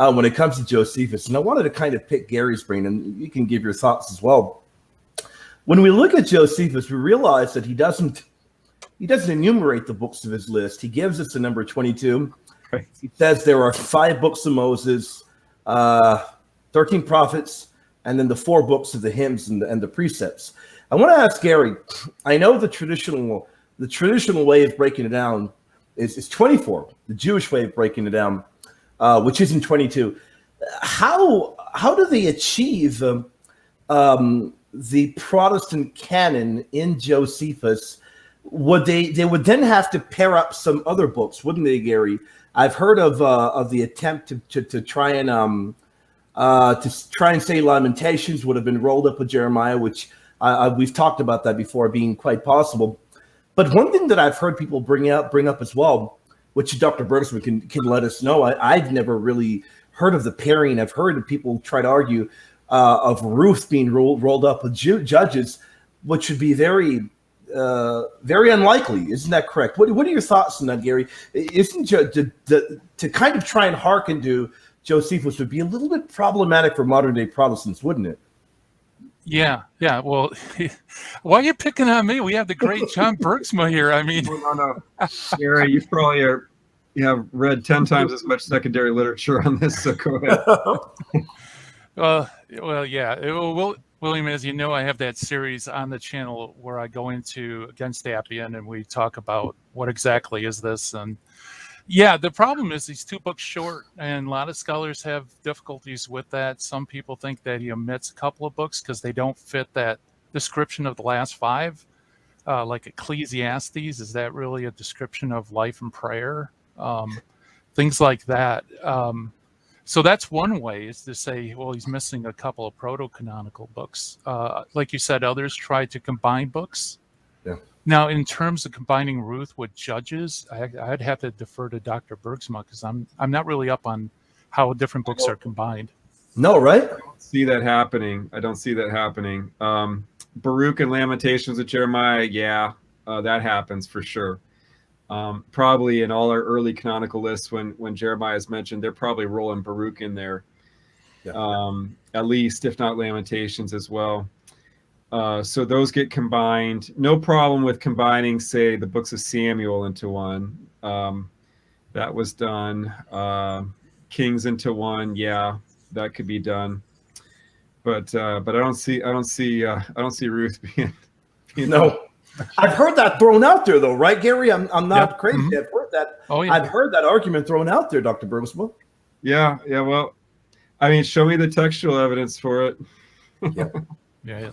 when it comes to Josephus. And I wanted to kind of pick Gary's brain, and you can give your thoughts as well. When we look at Josephus, we realize that he doesn't enumerate the books of his list. He gives us the number 22. Right. He says there are 5 books of Moses, 13 prophets, and then the 4 books of the hymns and the precepts. I want to ask Gary, I know the traditional way of breaking it down is 24, the Jewish way of breaking it down, which isn't 22. How do they achieve the Protestant canon in Josephus? They would then have to pair up some other books, wouldn't they, Gary? I've heard of the attempt to try and say Lamentations would have been rolled up with Jeremiah, which we've talked about that before being quite possible. But one thing that I've heard people bring up as well, which Dr. Bergsma can let us know, I've never really heard of the pairing. I've heard people try to argue of Ruth being rolled up with Judges, which would be very unlikely. Isn't that correct? What are your thoughts on that, Gary? Isn't to kind of try and hearken to Josephus would be a little bit problematic for modern day Protestants, wouldn't it? Yeah. Well, why are you picking on me? We have the great John Bergsma here. I mean, no. Gary, you probably have read 10 times as much secondary literature on this, so go ahead. Well, yeah. William, as you know, I have that series on the channel where I go into Against Appian and we talk about what exactly is this. And yeah, the problem is these 2 books short, and a lot of scholars have difficulties with that. Some people think that he omits a couple of books because they don't fit that description of the last 5, like Ecclesiastes. Is that really a description of life and prayer? Things like that. So that's one way, is to say, well, he's missing a couple of proto-canonical books. Like you said, others tried to combine books. Yeah. Now, in terms of combining Ruth with Judges, I'd have to defer to Dr. Bergsma because I'm not really up on how different books are combined. No, right? I don't see that happening. Baruch and Lamentations with Jeremiah, yeah, that happens for sure. Probably in all our early canonical lists, when Jeremiah is mentioned, they're probably rolling Baruch in there, at least, if not Lamentations as well. So those get combined. No problem with combining, say, the books of Samuel into one. That was done. Kings into one, yeah, that could be done. But I don't see Ruth being no. I've heard that thrown out there, though, right, Gary? I'm not crazy. Mm-hmm. I've heard that. Oh, yeah. I've heard that argument thrown out there, Dr. Bergsma. Yeah. Well, I mean, show me the textual evidence for it. Yeah. Yeah.